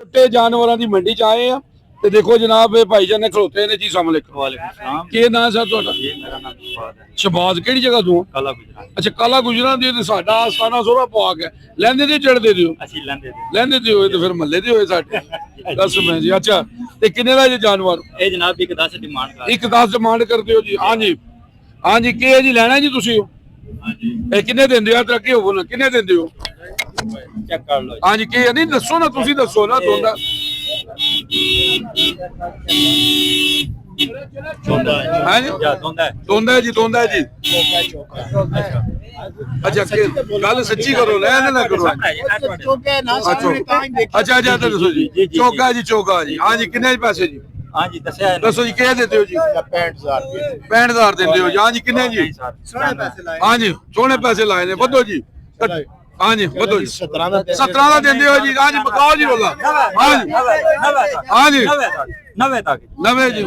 ਛੋਟੇ ਜਾਨਵਰਾਂ ਦੀ ਮੰਡੀ ਚ ਆਏ ਆ ਤੇ ਦੇਖੋ ਜਨਾਬ ਇਹ ਭਾਈਜਾਨ ਨੇ ਖਲੋਤੇ ਨੇ ਜੀ ਸਾਹਮਣੇ। ਕੀ ਨਾਂ ਸਰ ਤੁਹਾਡਾ? ਮੇਰਾ ਨਾਮ ਸ਼ਬਾਜ਼। ਕਿਹੜੀ ਜਗ੍ਹਾ ਤੋਂ? ਕਾਲਾ ਗੁਜਰਾਂ। ਅੱਛਾ ਕਾਲਾ ਗੁਜਰਾਂ ਦੀ ਤੇ ਸਾਡਾ ਆਸਤਾਨਾ ਸੋਹਰਾ ਪਵਾਕ ਹੈ। ਲੈਂਦੇ ਤੇ ਚੜਦੇ ਦਿਓ? ਅਸੀਂ ਲੈਂਦੇ ਤੇ ਹੋਏ ਤੇ ਫਿਰ ਮਹੱਲੇ ਦੇ ਹੋਏ ਸਾਡੇ। ਦੱਸ ਮੈਂ ਜੀ। ਅੱਛਾ ਤੇ ਕਿੰਨੇ ਦਾ ਜੀ ਜਾਨਵਰ? ਇਹ ਜਨਾਬ ਇੱਕ 10 ਡਿਮਾਂਡ ਕਰ। ਇੱਕ 10 ਡਿਮਾਂਡ ਕਰਦੇ ਹੋ ਜੀ? ਹਾਂਜੀ ਹਾਂਜੀ। ਕੀ ਹੈ ਜੀ ਲੈਣਾ ਜੀ ਤੁਸੀਂ? ਹਾਂਜੀ ਇਹ ਕਿੰਨੇ ਦਿੰਦੇ ਹੋ? ਤਰੱਕੀ ਹੋਵੋ ਨਾ। ਕਿੰਨੇ ਦਿੰਦੇ ਹੋ? ਚੈੱਕ ਕਰ ਲਓ। ਹਾਂਜੀ ਕੀ ਹੈ? ਨਹੀਂ ਦੱਸੋ ਨਾ, ਤੁਸੀਂ ਦੱਸੋ ਨਾ। ਦੋਂਦਾ ਹਾਂਜੀ ਦੋਂਦਾ ਜੀ। ਦੋਂਦਾ ਜੀ। ਅੱਛਾ ਗੱਲ ਸੱਚੀ ਕਰੋ, ਲੈਣ ਨਾ ਕਰੋ। ਅੱਛਾ ਅੱਛਾ ਦੱਸੋ ਜੀ। ਚੋਗਾ ਜੀ। ਚੋਗਾ ਜੀ। ਹਾਂਜੀ ਕਿੰਨੇ ਪੈਸੇ ਜੀ? ਹਾਂਜੀ ਦੱਸਿਆ ਦੱਸੋ ਜੀ ਕਿਹ ਦਿੰਦੇ ਹੋ ਜੀ? 65,000 ਦਿੰਦੇ ਹੋ ਜੀ? ਹਾਂਜੀ ਕਿੰਨੇ ਜੀ? ਹਾਂਜੀ ਸੋਹਣੇ ਪੈਸੇ ਲਾਏ ਨੇ। ਵਧੋ ਜੀ। ਹਾਂਜੀ ਵਧੋ ਜੀ। 17 ਦਾ ਦਿੰਦੇ ਹੋ ਜੀ? ਹਾਂਜੀ ਬਕਾਓ ਜੀ ਬੋਲਾ। ਹਾਂਜੀ ਹਾਂਜੀ 90 ਤੱਕ। 90 ਜੀ।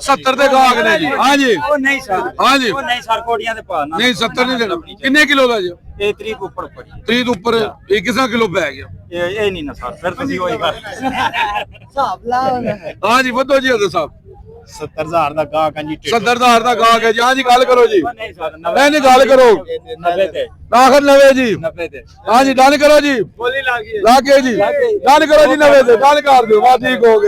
70 ਦੇ ਗਾਹਕ ਨੇ ਜੀ। ਹਾਂਜੀ ਉਹ ਨਹੀਂ ਸਰ। ਹਾਂਜੀ ਉਹ ਨਹੀਂ ਸਰ, ਕੋੜੀਆਂ ਦੇ ਪਾ ਨਹੀਂ 70 ਨਹੀਂ ਦੇਣਾ। ਕਿੰਨੇ ਕਿਲੋ ਦਾ ਜੀ? ਇਹ 30 ਉੱਪਰ ਪੜੀ। 30 ਤੋਂ ਉੱਪਰ ਇਹ ਕਿਸਾ ਕਿਲੋ ਪੈ ਗਿਆ? ਇਹ ਨਹੀਂ ਨਾ ਸਰ, ਫਿਰ ਤੁਸੀਂ ਉਹੀ ਕਰ ਹਿਸਾਬ ਲਾ। ਹਾਂਜੀ ਵਧੋ ਜੀ। ਅਦਰ ਸਾਹਿਬ 70,000 ਦਾ ਗਾਹਕ ਹੈ ਜੀ। 70,000 ਦਾ ਗਾਹਕ ਹੈ ਜੀ। ਹਾਂਜੀ ਗੱਲ ਕਰੋ ਜੀ। ਨਹੀਂ ਸਰ, ਨਹੀਂ ਗੱਲ ਕਰੋ। 90 ਤੇ। ਆਖਰ 90 ਜੀ। 90 ਤੇ। ਹਾਂਜੀ ਡਨ ਕਰੋ ਜੀ। ਬੋਲੀ ਲਾ ਗਈ ਲਾ ਕੇ ਜੀ ਡਨ ਕਰੋ ਜੀ। 90 ਤੇ ਡਨ ਕਰ ਦਿਓ। ਬਸ ਠੀਕ ਹੋ ਗਿਆ।